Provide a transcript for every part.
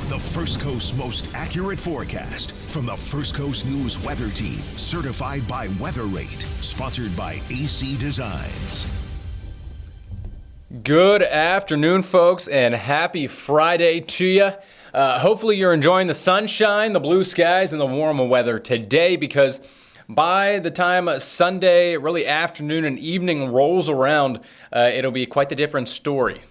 The First Coast's most accurate forecast from the First Coast News Weather Team, certified by Weather Rate, sponsored by AC Designs. Good afternoon, folks, and happy Friday to you. Hopefully you're enjoying the sunshine, the blue skies, and the warmer weather today, because by the time Sunday, really afternoon and evening rolls around, it'll be quite the different story.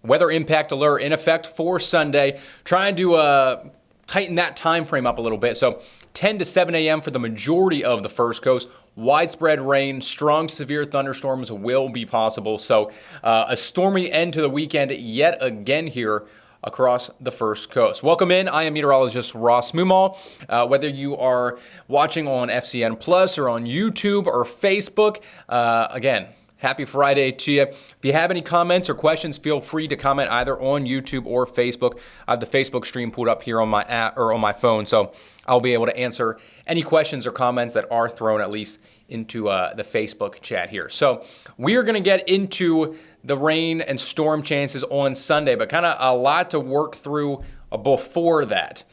Weather impact alert in effect for Sunday, trying to tighten that time frame up a little bit. So 10 to 7 a.m. for the majority of the First Coast. Widespread rain, strong severe thunderstorms will be possible. So a stormy end to the weekend yet again here across the First Coast. Welcome in. I am Meteorologist Ross Mummah. Whether you are watching on FCN Plus or on YouTube or Facebook, again, happy Friday to you. If you have any comments or questions, feel free to comment either on YouTube or Facebook. I have the Facebook stream pulled up here on my app or on my phone, so I'll be able to answer any questions or comments that are thrown at least into the Facebook chat here. So we are going to get into the rain and storm chances on Sunday, but kind of a lot to work through before that.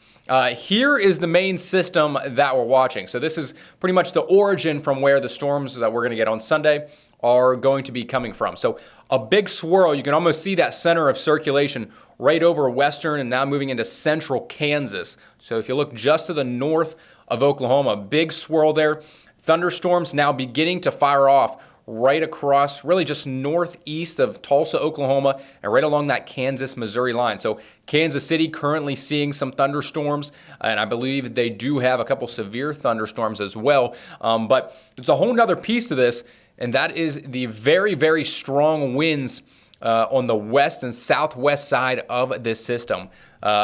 Here is the main system that we're watching. So this is pretty much the origin from where the storms that we're going to get on Sunday are going to be coming from. So a big swirl, you can almost see that center of circulation right over western and now moving into central Kansas. So if you look just to the north of Oklahoma, big swirl there. Thunderstorms now beginning to fire off right across, really just northeast of Tulsa, Oklahoma, and right along that Kansas-Missouri line. So Kansas City currently seeing some thunderstorms, and I believe they do have a couple severe thunderstorms as well. But there's a whole nother piece to this, and that is the very, very strong winds on the west and southwest side of this system.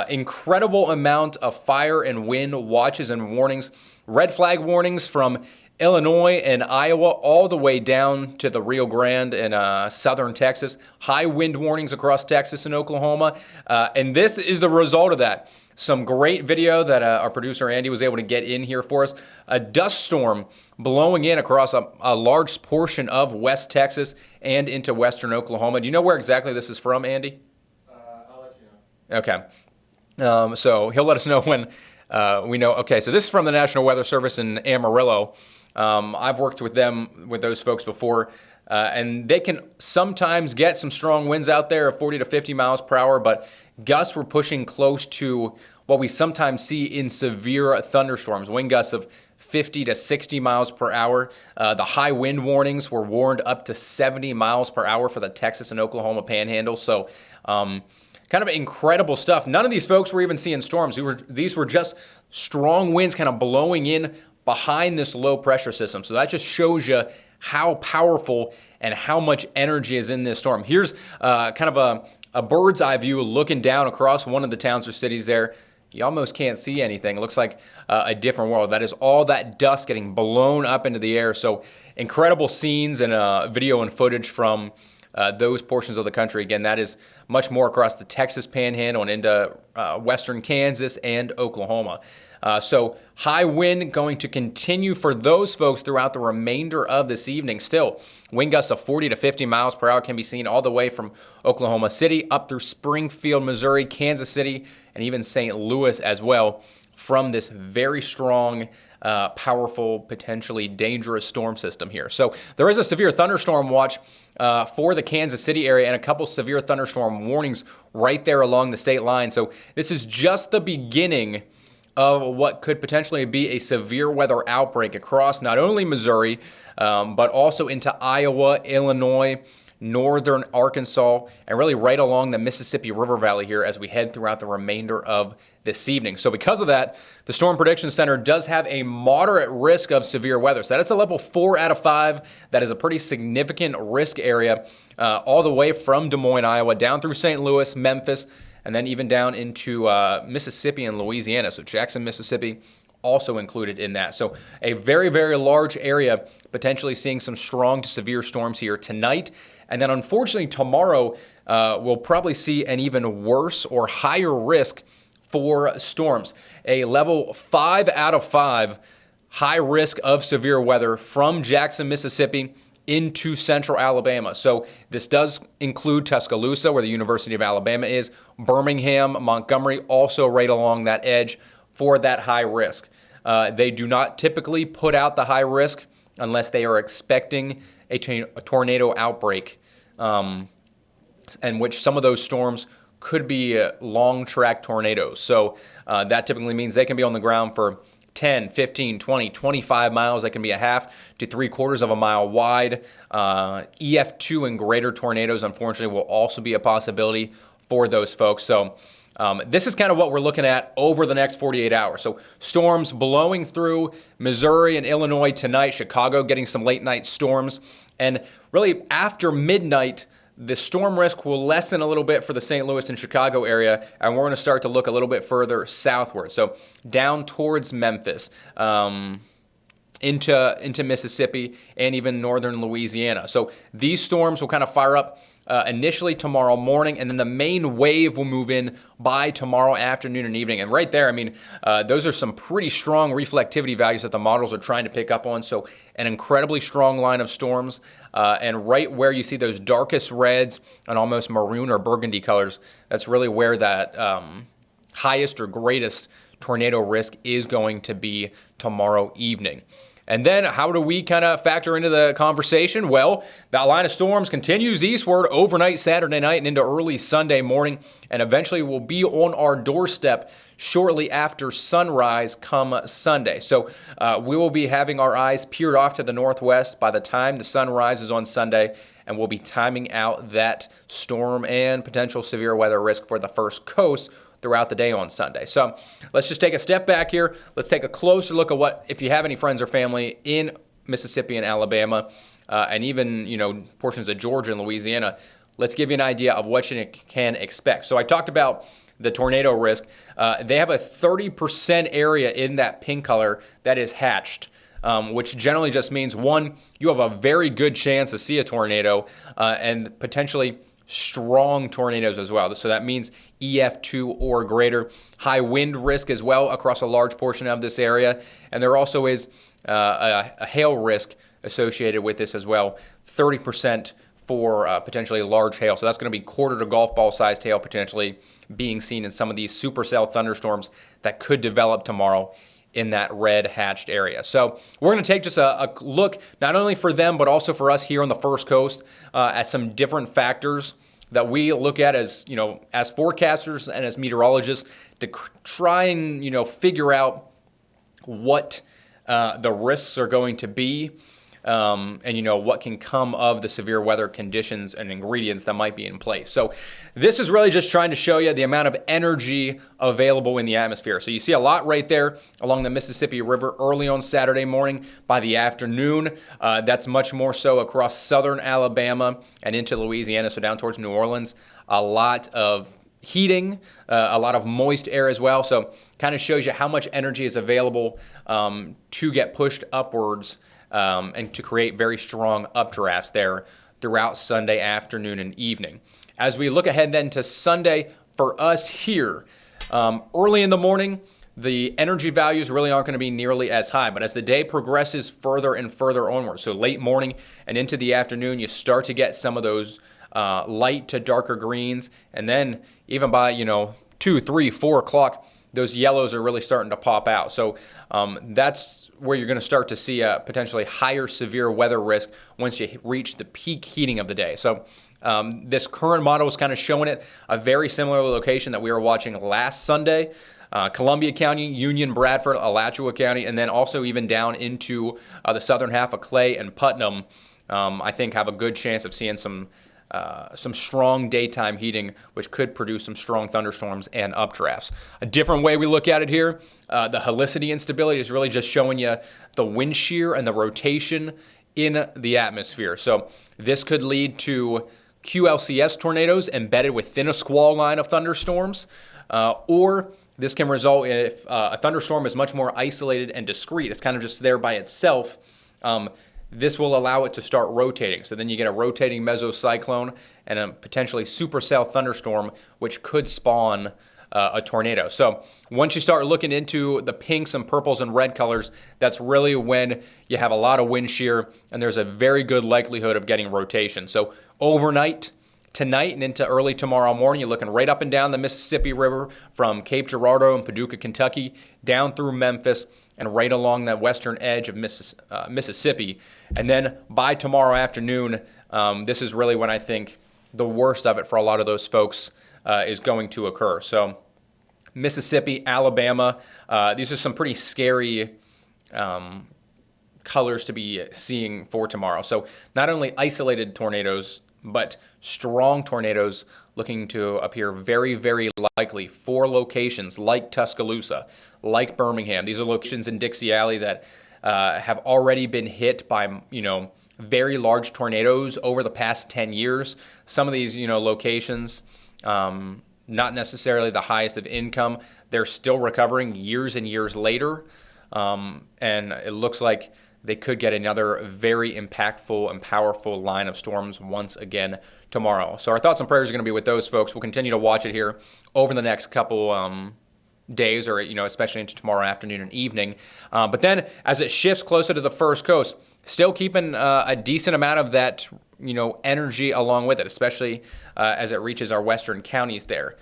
Incredible amount of fire and wind watches and warnings. Red flag warnings from Illinois and Iowa all the way down to the Rio Grande and southern Texas. High wind warnings across Texas and Oklahoma. And this is the result of that. Some great video that our producer Andy was able to get in here for us. A dust storm blowing in across a large portion of West Texas and into western Oklahoma. Do you know where exactly this is from, Andy? I'll let you know. Okay. So he'll let us know when we know. Okay, so this is from the National Weather Service in Amarillo. I've worked with those folks before, and they can sometimes get some strong winds out there of 40 to 50 miles per hour, but gusts were pushing close to what we sometimes see in severe thunderstorms, wind gusts of 50 to 60 miles per hour. The high wind warnings were warned up to 70 miles per hour for the Texas and Oklahoma panhandle. So kind of incredible stuff. None of these folks were even seeing storms. These were just strong winds kind of blowing in behind this low pressure system. So that just shows you how powerful and how much energy is in this storm. Here's kind of a bird's eye view looking down across one of the towns or cities there. You almost can't see anything. It looks like a different world. That is all that dust getting blown up into the air. So incredible scenes and video and footage from those portions of the country. Again, that is much more across the Texas panhandle and into western Kansas and Oklahoma. So high wind going to continue for those folks throughout the remainder of this evening. Still, wind gusts of 40 to 50 miles per hour can be seen all the way from Oklahoma City up through Springfield, Missouri, Kansas City, and even St. Louis as well from this very strong, powerful, potentially dangerous storm system here. So there is a severe thunderstorm watch for the Kansas City area and a couple severe thunderstorm warnings right there along the state line. So this is just the beginning of what could potentially be a severe weather outbreak across not only Missouri, but also into Iowa, Illinois, northern Arkansas, and really right along the Mississippi River Valley here as we head throughout the remainder of this evening. So because of that, the Storm Prediction Center does have a moderate risk of severe weather. So that's a level 4 out of 5. That is a pretty significant risk area all the way from Des Moines, Iowa, down through St. Louis, Memphis, and then even down into Mississippi and Louisiana. So Jackson, Mississippi, also included in that. So a very, very large area, potentially seeing some strong to severe storms here tonight. And then unfortunately tomorrow, we'll probably see an even worse or higher risk for storms. A level 5 out of 5 high risk of severe weather from Jackson, Mississippi into central Alabama. So this does include Tuscaloosa, where the University of Alabama is, Birmingham, Montgomery, also right along that edge for that high risk. They do not typically put out the high risk unless they are expecting a tornado outbreak, and which some of those storms could be long track tornadoes. So that typically means they can be on the ground for 10, 15, 20, 25 miles. They can be a half to 3/4 of a mile wide. EF2 and greater tornadoes, unfortunately, will also be a possibility for those folks. So this is kind of what we're looking at over the next 48 hours. So storms blowing through Missouri and Illinois tonight, Chicago getting some late night storms. And really after midnight, the storm risk will lessen a little bit for the St. Louis and Chicago area, and we're going to start to look a little bit further southward. So down towards Memphis, into Mississippi, and even northern Louisiana. So these storms will kind of fire up initially tomorrow morning, and then the main wave will move in by tomorrow afternoon and evening. And right there, I mean, those are some pretty strong reflectivity values that the models are trying to pick up on. So an incredibly strong line of storms. And right where you see those darkest reds and almost maroon or burgundy colors, that's really where that highest or greatest tornado risk is going to be tomorrow evening. And then how do we kind of factor into the conversation? Well, that line of storms continues eastward overnight Saturday night and into early Sunday morning, and eventually will be on our doorstep shortly after sunrise come Sunday. So we will be having our eyes peered off to the northwest by the time the sun rises on Sunday, and we'll be timing out that storm and potential severe weather risk for the first coast throughout the day on Sunday. So let's just take a step back here. Let's take a closer look at what, if you have any friends or family in Mississippi and Alabama, and even, portions of Georgia and Louisiana, let's give you an idea of what you can expect. So I talked about the tornado risk. They have a 30% area in that pink color that is hatched, which generally just means, one, you have a very good chance to see a tornado, and potentially strong tornadoes as well. So that means EF2 or greater. High wind risk as well across a large portion of this area. And there also is a hail risk associated with this as well. 30% for potentially large hail. So that's going to be quarter to golf ball sized hail potentially being seen in some of these supercell thunderstorms that could develop tomorrow in that red hatched area. So we're going to take just a look, not only for them, but also for us here on the First Coast, at some different factors that we look at as, as forecasters and as meteorologists to try and, figure out what the risks are going to be, and what can come of the severe weather conditions and ingredients that might be in place. So this is really just trying to show you the amount of energy available in the atmosphere. So you see a lot right there along the Mississippi River early on Saturday morning. By the afternoon, that's much more so across southern Alabama and into Louisiana, so down towards New Orleans. A lot of heating, a lot of moist air as well. So kind of shows you how much energy is available to get pushed upwards, and to create very strong updrafts there throughout Sunday afternoon and evening. As we look ahead then to Sunday for us here, early in the morning, the energy values really aren't going to be nearly as high, but as the day progresses further and further onward, so late morning and into the afternoon, you start to get some of those light to darker greens, and then even by 2, 3, 4 o'clock, those yellows are really starting to pop out. So that's where you're going to start to see a potentially higher severe weather risk once you reach the peak heating of the day. So this current model is kind of showing it a very similar location that we were watching last Sunday. Columbia County, Union, Bradford, Alachua County, and then also even down into the southern half of Clay and Putnam, I think have a good chance of seeing some strong daytime heating, which could produce some strong thunderstorms and updrafts. A different way we look at it here, the helicity instability is really just showing you the wind shear and the rotation in the atmosphere. So this could lead to QLCS tornadoes embedded within a squall line of thunderstorms, or this can result in, if a thunderstorm is much more isolated and discrete, it's kind of just there by itself, this will allow it to start rotating. So then you get a rotating mesocyclone and a potentially supercell thunderstorm, which could spawn a tornado. So once you start looking into the pinks and purples and red colors, that's really when you have a lot of wind shear, and there's a very good likelihood of getting rotation. So overnight, tonight and into early tomorrow morning, you're looking right up and down the Mississippi River from Cape Girardeau and Paducah, Kentucky, down through Memphis, and right along the western edge of Mississippi. And then by tomorrow afternoon, this is really when I think the worst of it for a lot of those folks is going to occur. So Mississippi, Alabama, these are some pretty scary colors to be seeing for tomorrow. So not only isolated tornadoes, but strong tornadoes looking to appear very, very likely for locations like Tuscaloosa, like Birmingham. These are locations in Dixie Alley that have already been hit by, very large tornadoes over the past 10 years. Some of these, locations, not necessarily the highest of income, they're still recovering years and years later. And it looks like they could get another very impactful and powerful line of storms once again tomorrow. So our thoughts and prayers are going to be with those folks. We'll continue to watch it here over the next couple days, or especially into tomorrow afternoon and evening. But then as it shifts closer to the first coast, still keeping a decent amount of that energy along with it, especially as it reaches our western counties there.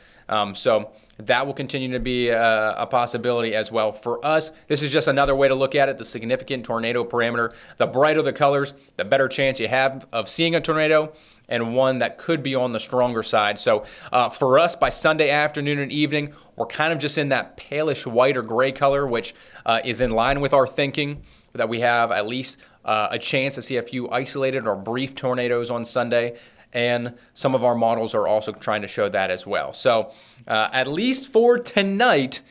So that will continue to be a possibility as well for us. This is just another way to look at it, the significant tornado parameter. The brighter the colors, the better chance you have of seeing a tornado, and one that could be on the stronger side. So for us, by Sunday afternoon and evening, we're kind of just in that palish white or gray color, which is in line with our thinking that we have at least a chance to see a few isolated or brief tornadoes on Sunday. And some of our models are also trying to show that as well. So at least for tonight,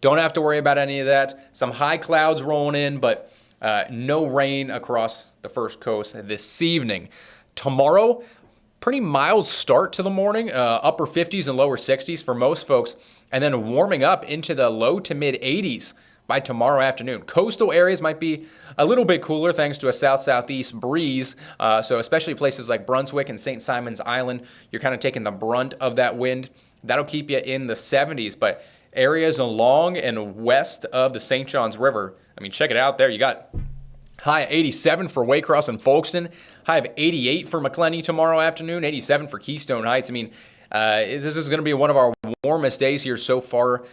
don't have to worry about any of that. Some high clouds rolling in, but no rain across the first coast this evening. Tomorrow, pretty mild start to the morning, upper 50s and lower 60s for most folks, and then warming up into the low to mid 80s by tomorrow afternoon. Coastal areas might be a little bit cooler thanks to a south-southeast breeze. So especially places like Brunswick and St. Simon's Island, you're kind of taking the brunt of that wind. That'll keep you in the 70s. But areas along and west of the St. Johns River, check it out there. You got high of 87 for Waycross and Folkestone, high of 88 for McClenny tomorrow afternoon, 87 for Keystone Heights. This is going to be one of our warmest days here so far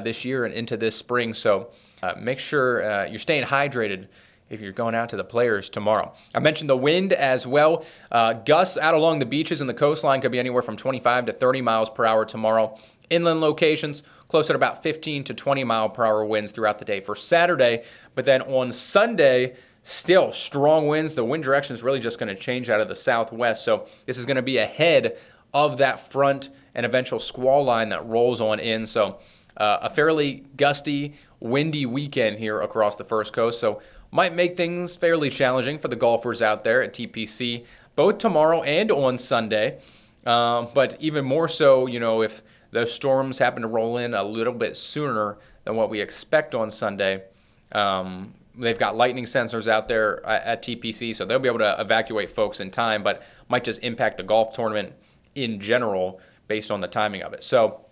this year and into this spring. So make sure you're staying hydrated if you're going out to the Players tomorrow. I mentioned the wind as well. Gusts out along the beaches and the coastline could be anywhere from 25 to 30 miles per hour tomorrow. Inland locations, closer to about 15 to 20 mile per hour winds throughout the day for Saturday. But then on Sunday, still strong winds. The wind direction is really just going to change out of the southwest. So this is going to be ahead of that front and eventual squall line that rolls on in. So a fairly gusty, windy weekend here across the first coast. So might make things fairly challenging for the golfers out there at TPC, both tomorrow and on Sunday. But even more so, if those storms happen to roll in a little bit sooner than what we expect on Sunday. They've got lightning sensors out there at TPC, so they'll be able to evacuate folks in time, but might just impact the golf tournament in general based on the timing of it. So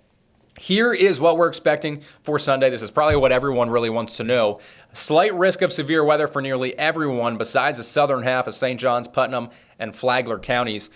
here is what we're expecting for Sunday. This is probably what everyone really wants to know. Slight risk of severe weather for nearly everyone besides the southern half of St. Johns, Putnam, and Flagler counties.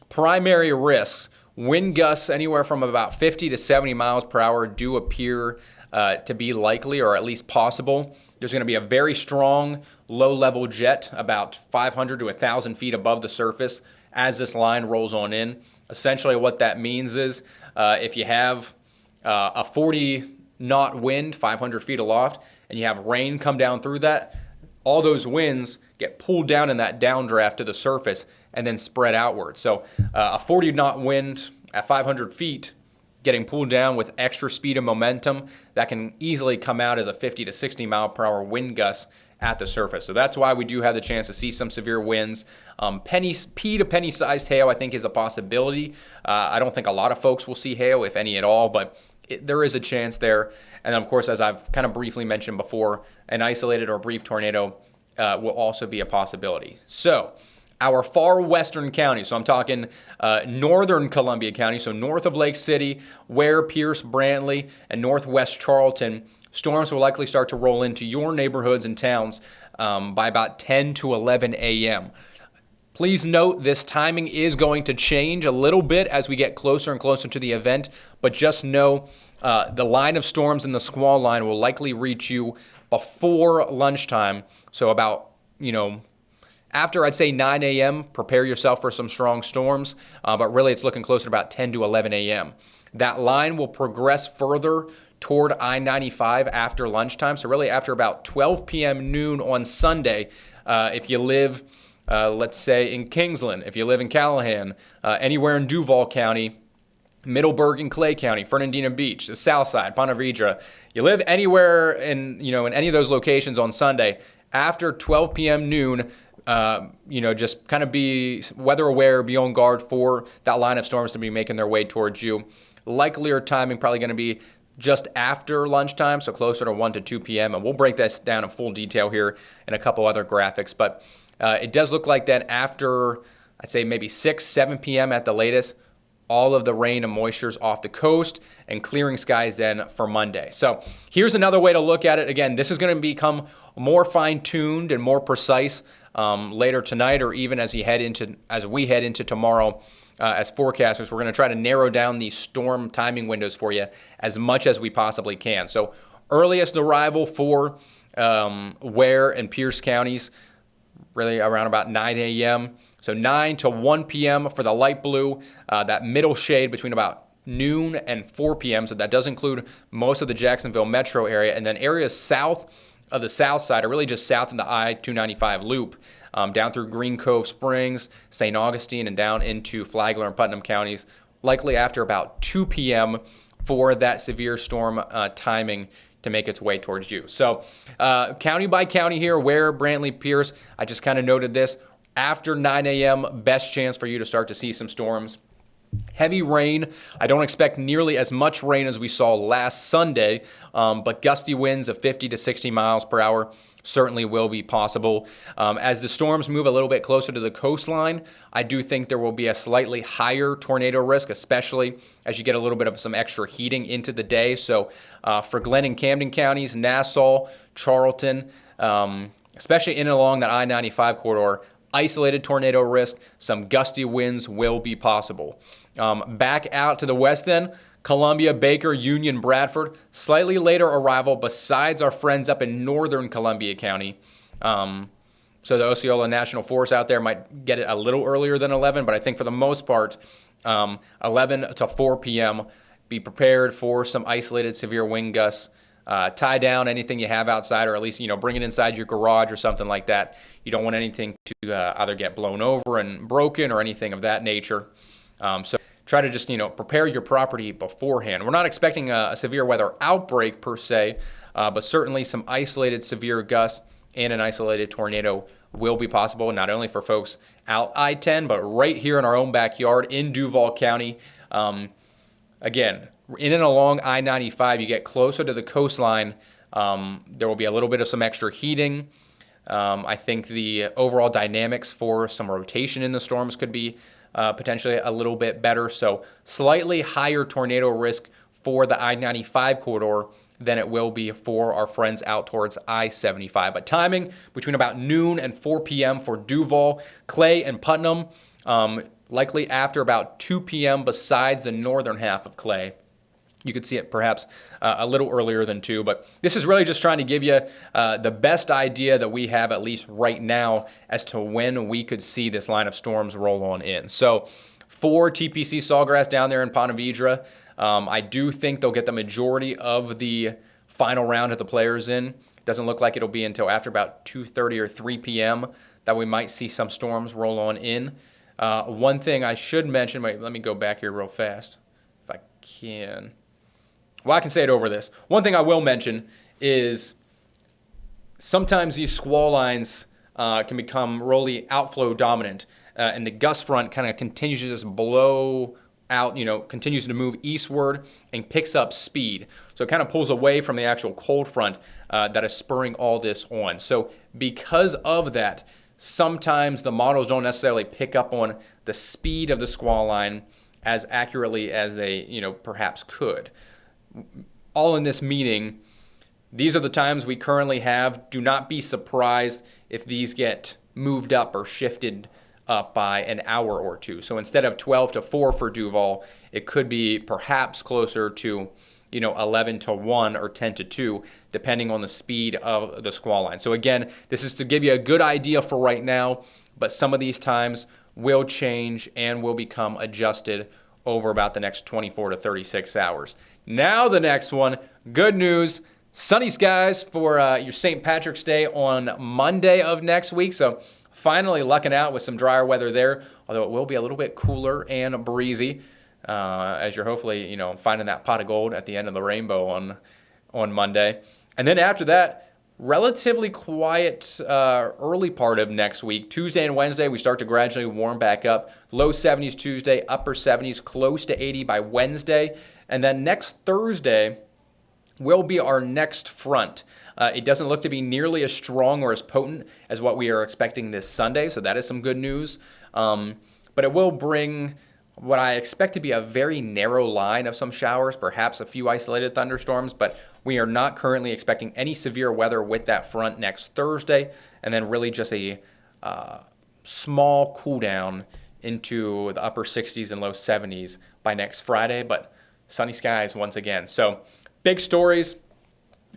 Primary risks, wind gusts anywhere from about 50 to 70 miles per hour do appear to be likely, or at least possible. There's going to be a very strong low-level jet about 500 to 1,000 feet above the surface as this line rolls on in. Essentially what that means is if you have a 40-knot wind 500 feet aloft and you have rain come down through that, all those winds get pulled down in that downdraft to the surface and then spread outward. So a 40-knot wind at 500 feet getting pulled down with extra speed and momentum, that can easily come out as a 50 to 60 mile per hour wind gust at the surface. So that's why we do have the chance to see some severe winds. Pea to penny sized hail, I think, is a possibility. I don't think a lot of folks will see hail, if any at all, but there is a chance there. And then, of course, as I've kind of briefly mentioned before, an isolated or brief tornado will also be a possibility. So Our far western counties, so I'm talking northern Columbia County, so north of Lake City, Ware, Pierce, Brantley, and northwest Charlton, storms will likely start to roll into your neighborhoods and towns by about 10 to 11 a.m. Please note this timing is going to change a little bit as we get closer and closer to the event, but just know the line of storms in the squall line will likely reach you before lunchtime, so about, after I'd say 9 a.m., prepare yourself for some strong storms, but really it's looking closer to about 10 to 11 a.m. That line will progress further toward I-95 after lunchtime, so really after about 12 p.m. noon on Sunday, if you live, let's say, in Kingsland, if you live in Callahan, anywhere in Duval County, Middleburg and Clay County, Fernandina Beach, the South Side, Ponte Vedra, you live anywhere in any of those locations on Sunday, after 12 p.m. noon, just kind of be weather aware, be on guard for that line of storms to be making their way towards you. Likelier timing probably going to be just after lunchtime, so closer to 1 to 2 p.m. And we'll break this down in full detail here in a couple other graphics. But it does look like that after, I'd say maybe 6, 7 p.m. at the latest, all of the rain and moisture's off the coast and clearing skies then for Monday. So here's another way to look at it. Again, this is going to become more fine-tuned and more precise later tonight, or even as we head into tomorrow. As forecasters, we're going to try to narrow down these storm timing windows for you as much as we possibly can. So earliest arrival for Ware and Pierce counties, really around about 9 a.m. So 9 to 1 p.m. for the light blue, that middle shade between about noon and 4 p.m. So that does include most of the Jacksonville metro area, and then areas south of the south side, or really just south of the I-295 loop, down through Green Cove Springs, St. Augustine, and down into Flagler and Putnam counties, likely after about 2 p.m. for that severe storm timing to make its way towards you. So county by county here, Ware, Brantley, Pierce, I just kind of noted this. After 9 a.m., best chance for you to start to see some storms. Heavy rain. I don't expect nearly as much rain as we saw last Sunday, but gusty winds of 50 to 60 miles per hour certainly will be possible. As the storms move a little bit closer to the coastline, I do think there will be a slightly higher tornado risk, especially as you get a little bit of some extra heating into the day. So for Glenn and Camden counties, Nassau, Charlton, especially in and along that I-95 corridor, isolated tornado risk, some gusty winds will be possible. Back out to the west then, Columbia, Baker, Union, Bradford, slightly later arrival besides our friends up in northern Columbia County. So the Osceola National Forest out there might get it a little earlier than 11, but I think for the most part, 11 to 4 p.m., be prepared for some isolated severe wind gusts. Tie down anything you have outside, or at least, bring it inside your garage or something like that. You don't want anything to either get blown over and broken or anything of that nature. So try to just, prepare your property beforehand. We're not expecting a severe weather outbreak per se, but certainly some isolated severe gusts and an isolated tornado will be possible, not only for folks out I-10, but right here in our own backyard in Duval County. Again, in and along I-95, you get closer to the coastline, there will be a little bit of some extra heating. I think the overall dynamics for some rotation in the storms could be potentially a little bit better. So slightly higher tornado risk for the I-95 corridor than it will be for our friends out towards I-75. But timing between about noon and 4 p.m. for Duval, Clay, and Putnam, likely after about 2 p.m. besides the northern half of Clay. You could see it perhaps a little earlier than 2, but this is really just trying to give you the best idea that we have, at least right now, as to when we could see this line of storms roll on in. So for TPC Sawgrass down there in Ponte Vedra, I do think they'll get the majority of the final round of the players in. Doesn't look like it'll be until after about 2:30 or 3 p.m. that we might see some storms roll on in. One thing I should mention, wait, let me go back here real fast if I can. Well, I can say it over this. One thing I will mention is sometimes these squall lines can become really outflow dominant, and the gust front kind of continues to just blow out, continues to move eastward and picks up speed. So it kind of pulls away from the actual cold front that is spurring all this on. So because of that, sometimes the models don't necessarily pick up on the speed of the squall line as accurately as they, perhaps could. All in this meaning, these are the times we currently have. Do not be surprised if these get moved up or shifted up by an hour or two. So instead of 12 to 4 for Duval, it could be perhaps closer to 11 to 1 or 10 to 2, depending on the speed of the squall line. So again, this is to give you a good idea for right now, but some of these times will change and will become adjusted over about the next 24 to 36 hours. Now the next one, good news, sunny skies for your St. Patrick's Day on Monday of next week. So finally lucking out with some drier weather there, although it will be a little bit cooler and breezy. As you're hopefully, finding that pot of gold at the end of the rainbow on Monday. And then after that, relatively quiet early part of next week. Tuesday and Wednesday, we start to gradually warm back up. Low 70s Tuesday, upper 70s, close to 80 by Wednesday. And then next Thursday will be our next front. It doesn't look to be nearly as strong or as potent as what we are expecting this Sunday, so that is some good news. But it will bring what I expect to be a very narrow line of some showers, perhaps a few isolated thunderstorms, but we are not currently expecting any severe weather with that front next Thursday, and then really just a small cool down into the upper 60s and low 70s by next Friday, but sunny skies once again. So big stories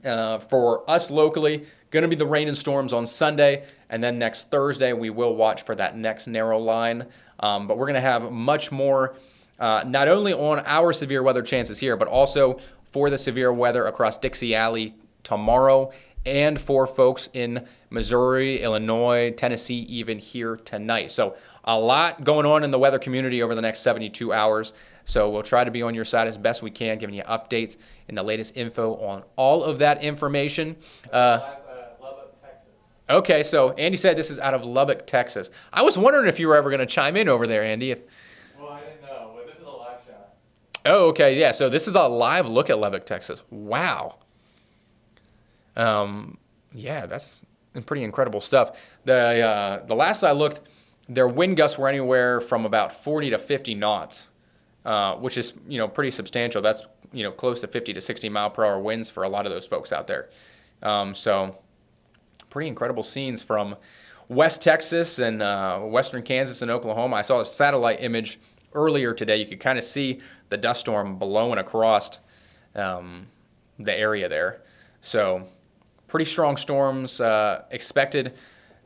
for us locally, going to be the rain and storms on Sunday, and then next Thursday we will watch for that next narrow line. But we're going to have much more, not only on our severe weather chances here, but also for the severe weather across Dixie Alley tomorrow, and for folks in Missouri, Illinois, Tennessee, even here tonight. So a lot going on in the weather community over the next 72 hours. So we'll try to be on your side as best we can, giving you updates and the latest info on all of that information. Lubbock, Texas. Okay, so Andy said this is out of Lubbock, Texas. I was wondering if you were ever going to chime in over there, Andy. Well, I didn't know, but this is a live shot. Oh, okay, yeah. So this is a live look at Lubbock, Texas. Wow. Yeah, that's pretty incredible stuff. The last I looked, their wind gusts were anywhere from about 40 to 50 knots, which is pretty substantial. That's close to 50 to 60 mile per hour winds for a lot of those folks out there. So pretty incredible scenes from West Texas and western Kansas and Oklahoma. I saw a satellite image earlier today. You could kind of see the dust storm blowing across the area there. So pretty strong storms expected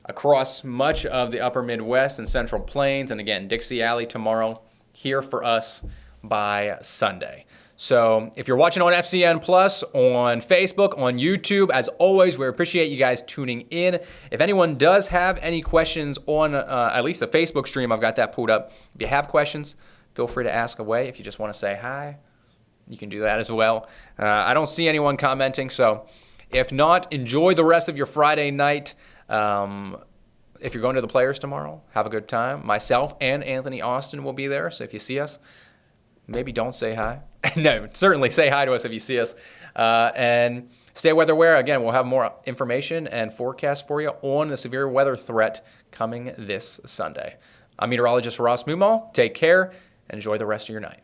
across much of the upper Midwest and Central Plains. And again, Dixie Alley tomorrow, here for us by Sunday. So if you're watching on FCN Plus, on Facebook, on YouTube, as always, we appreciate you guys tuning in. If anyone does have any questions on at least the Facebook stream, I've got that pulled up. If you have questions, feel free to ask away. If you just want to say hi, you can do that as well. I don't see anyone commenting, so if not, enjoy the rest of your Friday night. If you're going to the Players tomorrow, have a good time. Myself and Anthony Austin will be there, so if you see us, maybe don't say hi. No, certainly say hi to us if you see us. And stay weather aware. Again, we'll have more information and forecast for you on the severe weather threat coming this Sunday. I'm Meteorologist Ross Mummah. Take care and enjoy the rest of your night.